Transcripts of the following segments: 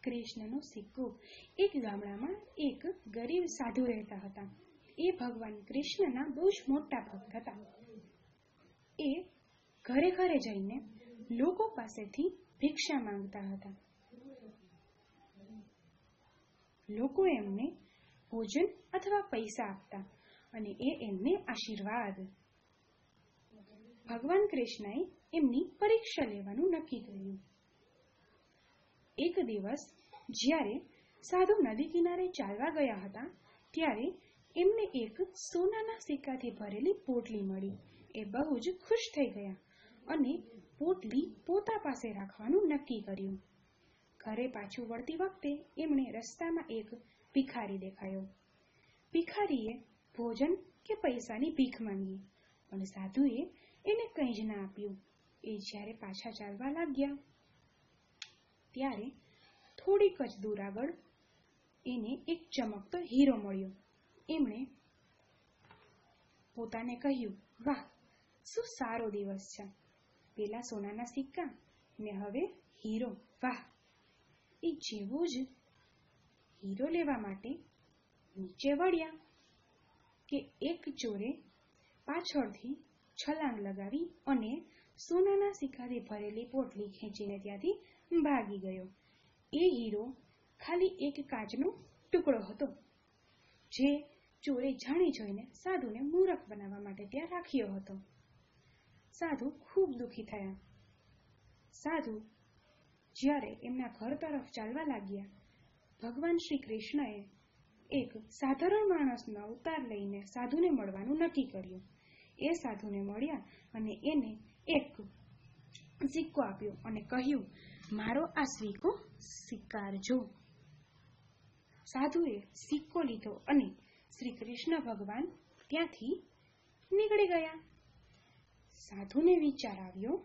કૃષ્ણનો સિક્કો। એક ગામડામાં એક ગરીબ સાધુ રહેતા હતા। એ ભગવાન કૃષ્ણના બહુ જ મોટા ભક્ત હતા। એ ઘરે ઘરે જઈને લોકો પાસેથી ભિક્ષા માંગતા હતા। લોકો એમને ભોજન અથવા પૈસા આપતા અને એ એમને આશીર્વાદ। ભગવાન કૃષ્ણએ એમની પરીક્ષા લેવાનું નક્કી કર્યું। એક દિવસ જ્યારે સાધુ નદી કિનારે ચાલવા ગયા હતા ત્યારે એમને એક સોનાના સિક્કાથી ભરેલી પોટલી મળી। એ બહુ જ ખુશ થઈ ગયા અને પોટલી પોતા પાસે રાખવાનું નક્કી કર્યું। ઘરે પાછું વળતી વખતે એમણે રસ્તામાં એક ભિખારી દેખાયો। ભિખારીએ ભોજન કે પૈસાની ભીખ માંગી પણ સાધુએ એને કંઈ જ ના આપ્યું। એ જ્યારે પાછા ચાલવા લાગ્યા ત્યારે થોડીક જ દૂર આગળ એને એક ચમકતો હીરો મળ્યો। એમણે પોતાને કહ્યું, વાહ, શું સારો દિવસ છે! પેલા સોનાના સિક્કા ને હવે હીરો, વાહ! એ જેવો જ હીરો લેવા માટે નીચે વળ્યા કે એક ચોરે પાછળથી છલાંગ લગાવી અને સોનાના સિક્કાથી ભરેલી પોટલી ખેંચીને ત્યાંથી ભાગી ગયો। એ હીરો ખાલી એક કાચનો ટુકડો હતો જે ચોરે જાણી જોઈને સાધુને મૂરખ બનાવવા માટે ત્યાં રાખ્યો હતો। સાધુ ખૂબ દુઃખી થયા। સાધુ જ્યારે એમના ઘર તરફ ચાલવા લાગ્યા, ભગવાન શ્રી કૃષ્ણએ એક સાધારણ માણસનો અવતાર લઈને સાધુને મળવાનું નક્કી કર્યું। એ સાધુને મળ્યા અને એને એક સિક્કો આપ્યો અને કહ્યું, મારો આ સિક્કો સ્વીકારજો। સાધુએ સિક્કો લીધો અને શ્રી કૃષ્ણ ભગવાન ત્યાંથી નીકળી ગયા। સાધુને વિચાર આવ્યો,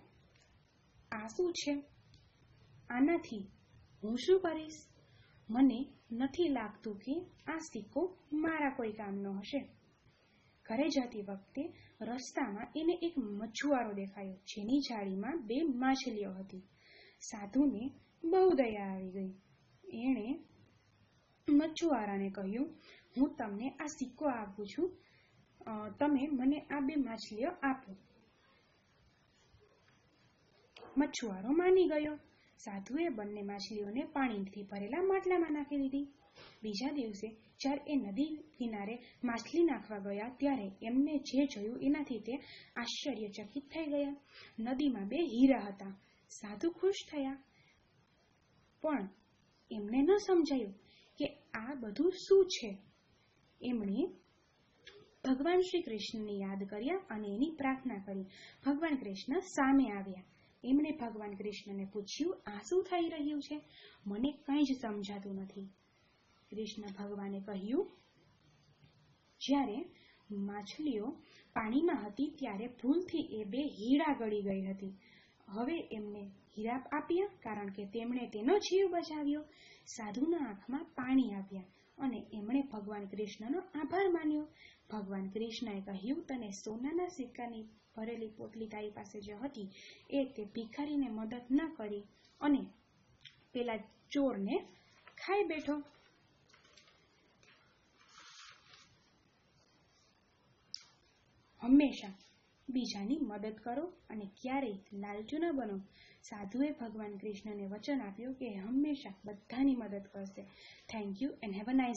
આ શું છે? આનાથી હું શું કરીશ? મને નથી લાગતું કે આ સિક્કો મારા કોઈ કામનો હશે। ઘરે જતી વખતે રસ્તામાં એને એક મછુઆરો દેખાયો જેની જાળીમાં 2 માછલીઓ હતી। સાધુને બહુ દયા આવી ગઈ। એણે મછુઆરાને કહ્યું, હું તમને આ સિક્કો આપું છું, તમે મને આ 2 માછલીઓ આપો। મછુઆરો માની ગયો। સાધુએ બંને માછલીઓને પાણીથી ભરેલા માટલામાં નાખી દીધી। બીજા દિવસે જ્યારે એ નદી કિનારે માછલી નાખવા ગયા ત્યારે એમને જે જોયું એનાથી તે આશ્ચર્યચકિત થઈ ગયા। નદીમાં 2 હીરા હતા। સાધુ ખુશ થયા પણ એમને ન સમજાયું કે આ બધું શું છે। એમણે ભગવાન શ્રી કૃષ્ણને યાદ કર્યા અને એની પ્રાર્થના કરી। ભગવાન કૃષ્ણ સામે આવ્યા। એમણે ભગવાન કૃષ્ણને પૂછ્યું, આ શું થઈ રહ્યું છે? મને કંઈ જ સમજાતું નથી। કૃષ્ણ ભગવાને કહ્યું, જ્યારે માછલીઓ પાણીમાં હતી ત્યારે ભૂલથી એ 2 હીરા ગળી ગઈ હતી। હવે એમને હીરા આપ્યા કારણ કે તેમણે તેનો જીવ બચાવ્યો। સાધુના આંખમાં પાણી આવ્યા અને એમણે ભગવાન કૃષ્ણનો આભાર માન્યો। ભગવાન કૃષ્ણએ કહ્યું, તને સોનાના સિક્કાની ભરેલી પોટલી તારી પાસે જે હતી એ તે ભિખારીને મદદ ન કરી અને પેલા ચોરને ખાઈ બેઠો। હંમેશા બીજાની મદદ કરો અને ક્યારેય લાલચુ ન બનો। સાધુએ ભગવાન કૃષ્ણને વચન આપ્યું કે હંમેશા બધાની મદદ કરશે। Thank you and have a nice